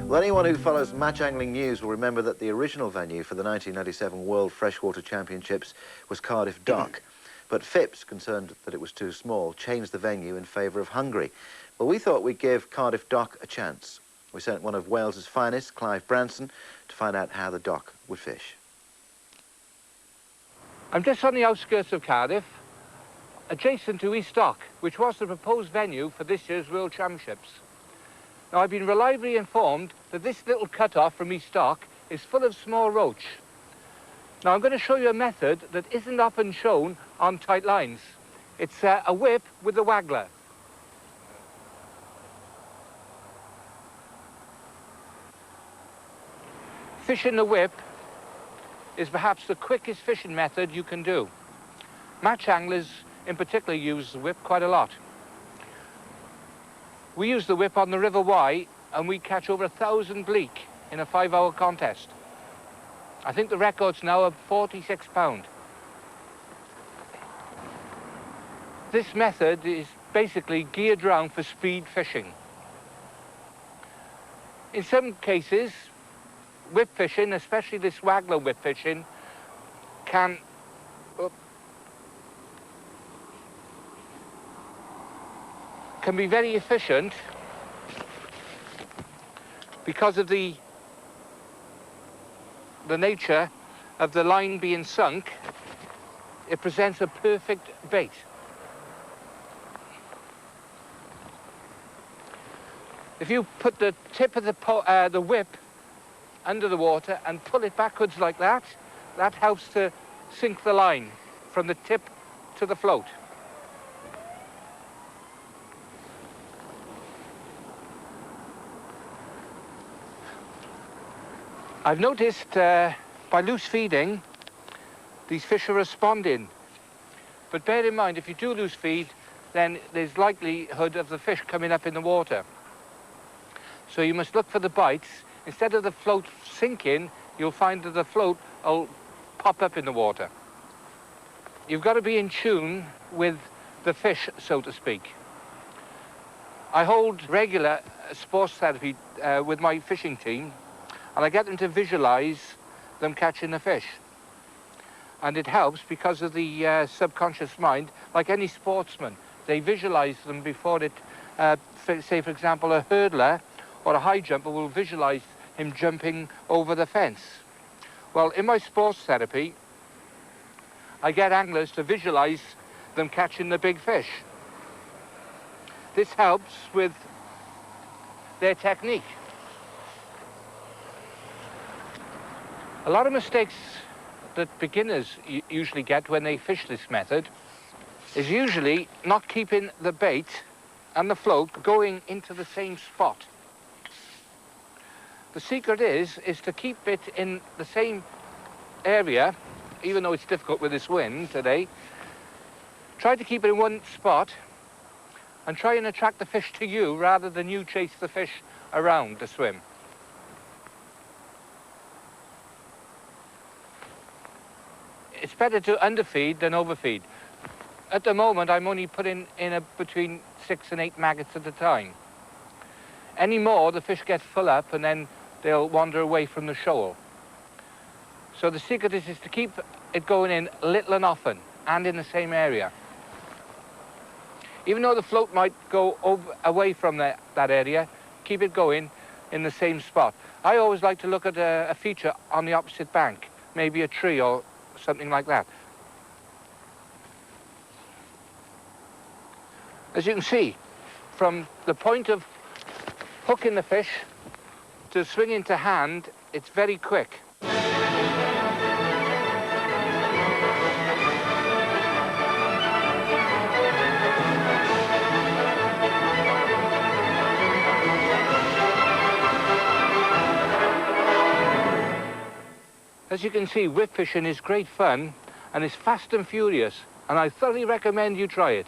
Well, anyone who follows match angling news will remember that the original venue for the 1997 World Freshwater Championships was Cardiff Dock. But Phipps, concerned that it was too small, changed the venue in favour of Hungary. Well, we thought we'd give Cardiff Dock a chance. We sent one of Wales's finest, Clive Branson, to find out how the dock would fish. I'm just on the outskirts of Cardiff, adjacent to East Dock, which was the proposed venue for this year's World Championships. Now, I've been reliably informed that this little cut-off from East Dock is full of small roach. Now, I'm going to show you a method that isn't often shown on tight lines. It's a whip with a waggler. Fishing the whip is perhaps the quickest fishing method you can do. Match anglers in particular use the whip quite a lot. We use the whip on the River Wye and we catch over 1,000 bleak in a 5-hour contest. I think the record's now of 46 pounds. This method is basically geared round for speed fishing. In some cases, whip fishing, especially this waggler whip fishing, can be very efficient because of the nature of the line being sunk. It presents a perfect bait. If you put the tip of the whip under the water and pull it backwards like that, that helps to sink the line from the tip to the float. I've noticed by loose feeding, these fish are responding. But bear in mind, if you do loose feed, then there's likelihood of the fish coming up in the water. So you must look for the bites. Instead of the float sinking, you'll find that the float will pop up in the water. You've got to be in tune with the fish, so to speak. I hold regular sports therapy with my fishing team, and I get them to visualize them catching the fish. And it helps because of the subconscious mind. Like any sportsman, they visualize them before it, say for example, a hurdler or a high jumper will visualize him jumping over the fence. Well, in my sports therapy, I get anglers to visualize them catching the big fish. This helps with their technique. A lot of mistakes that beginners usually get when they fish this method is usually not keeping the bait and the float going into the same spot. The secret is to keep it in the same area, even though it's difficult with this wind today. Try to keep it in one spot and try and attract the fish to you rather than you chase the fish around to swim. It's better to underfeed than overfeed. At the moment, I'm only putting in between 6 and 8 maggots at a time. Any more, the fish get full up and then they'll wander away from the shoal. So the secret is to keep it going in little and often and in the same area. Even though the float might go away from that area, keep it going in the same spot. I always like to look at a feature on the opposite bank, maybe a tree or something like that. As you can see, from the point of hooking the fish to swinging to hand, it's very quick. As you can see, whip fishing is great fun and it's fast and furious, and I thoroughly recommend you try it.